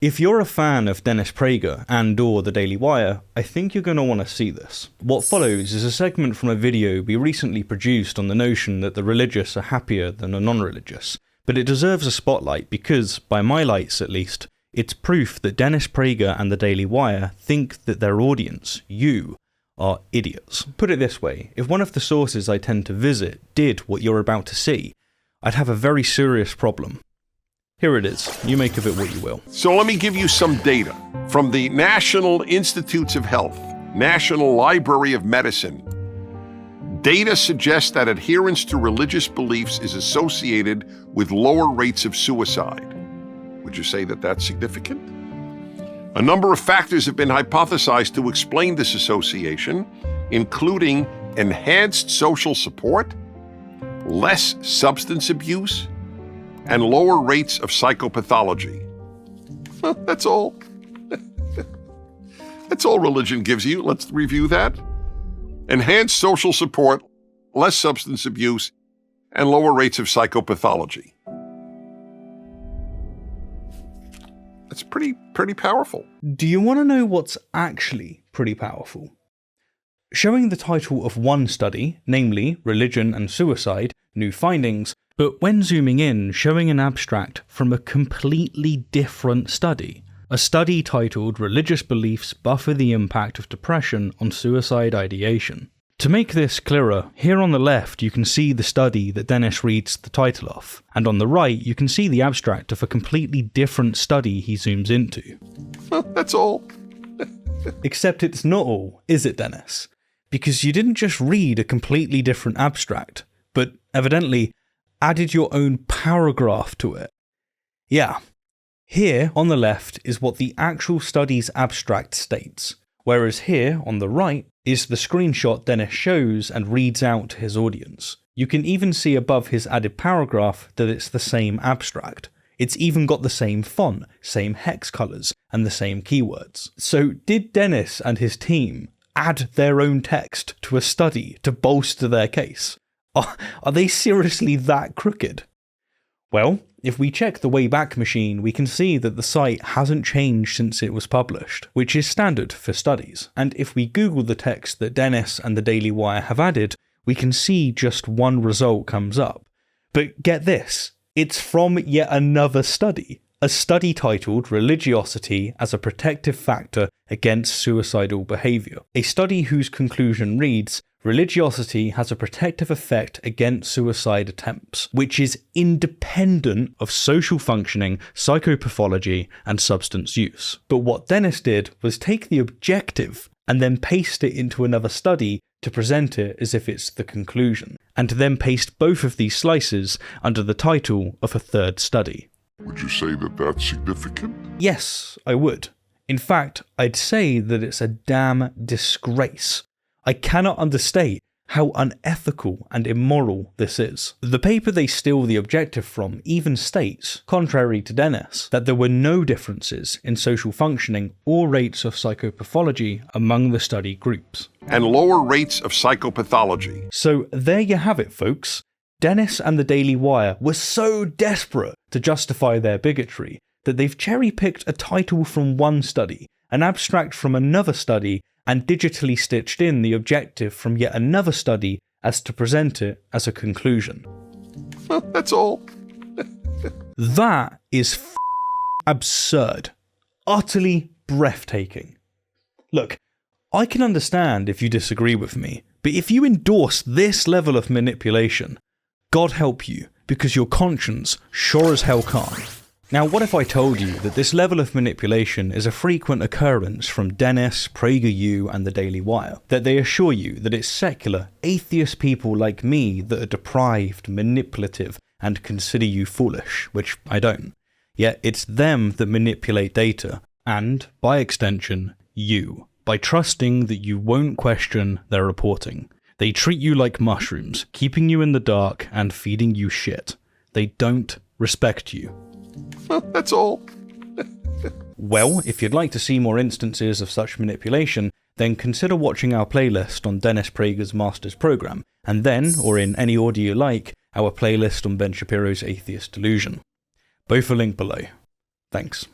If you're a fan of Dennis Prager and/or The Daily Wire, I think you're going to want to see this. What follows is a segment from a video we recently produced on the notion that the religious are happier than the non-religious, but it deserves a spotlight because, by my lights at least, it's proof that Dennis Prager and The Daily Wire think that their audience, you, are idiots. Put it this way, if one of the sources I tend to visit did what you're about to see, I'd have a very serious problem. Here it is. You make of it what you will. So let me give you some data from the National Institutes of Health, National Library of Medicine. Data suggests that adherence to religious beliefs is associated with lower rates of suicide. Would you say that that's significant? A number of factors have been hypothesized to explain this association, including enhanced social support, less substance abuse, and lower rates of psychopathology. Well, that's all. That's all religion gives you. Let's review that. Enhanced social support, less substance abuse, and lower rates of psychopathology. That's pretty powerful. Do you want to know what's actually pretty powerful? Showing the title of one study, namely Religion and Suicide, New Findings, but when zooming in, showing an abstract from a completely different study. A study titled Religious Beliefs Buffer the Impact of Depression on Suicide Ideation. To make this clearer, here on the left you can see the study that Dennis reads the title of, and on the right you can see the abstract of a completely different study he zooms into. Well, that's all. Except it's not all, is it, Dennis? Because you didn't just read a completely different abstract, but evidently added your own paragraph to it. Yeah, here on the left is what the actual study's abstract states, whereas here on the right is the screenshot Dennis shows and reads out to his audience. You can even see above his added paragraph that it's the same abstract. It's even got the same font, same hex colours, and the same keywords. So did Dennis and his team add their own text to a study to bolster their case? Are they seriously that crooked? Well, if we check the Wayback Machine, we can see that the site hasn't changed since it was published, which is standard for studies. And if we Google the text that Dennis and the Daily Wire have added, we can see just one result comes up. But get this, it's from yet another study. A study titled Religiosity as a Protective Factor Against Suicidal Behaviour. A study whose conclusion reads, religiosity has a protective effect against suicide attempts, which is independent of social functioning, psychopathology, and substance use. But what Dennis did was take the objective and then paste it into another study to present it as if it's the conclusion, and to then paste both of these slices under the title of a third study. Would you say that that's significant? Yes, I would. In fact, I'd say that it's a damn disgrace. I cannot understate how unethical and immoral this is. The paper they steal the objective from even states, contrary to Dennis, that there were no differences in social functioning or rates of psychopathology among the study groups. And lower rates of psychopathology. So there you have it, folks. Dennis and the Daily Wire were so desperate to justify their bigotry that they've cherry-picked a title from one study, an abstract from another study, and digitally stitched in the objective from yet another study as to present it as a conclusion. Well, that's all. That is absurd. Utterly breathtaking. Look, I can understand if you disagree with me, but if you endorse this level of manipulation, God help you, because your conscience sure as hell can't. Now, what if I told you that this level of manipulation is a frequent occurrence from Dennis, PragerU, and the Daily Wire? That they assure you that it's secular, atheist people like me that are deprived, manipulative, and consider you foolish, which I don't. Yet it's them that manipulate data, and, by extension, you, by trusting that you won't question their reporting. They treat you like mushrooms, keeping you in the dark and feeding you shit. They don't respect you. Well, that's all. Well, if you'd like to see more instances of such manipulation, then consider watching our playlist on Dennis Prager's Master's Program, and then, or in any order you like, our playlist on Ben Shapiro's Atheist Delusion. Both are linked below. Thanks.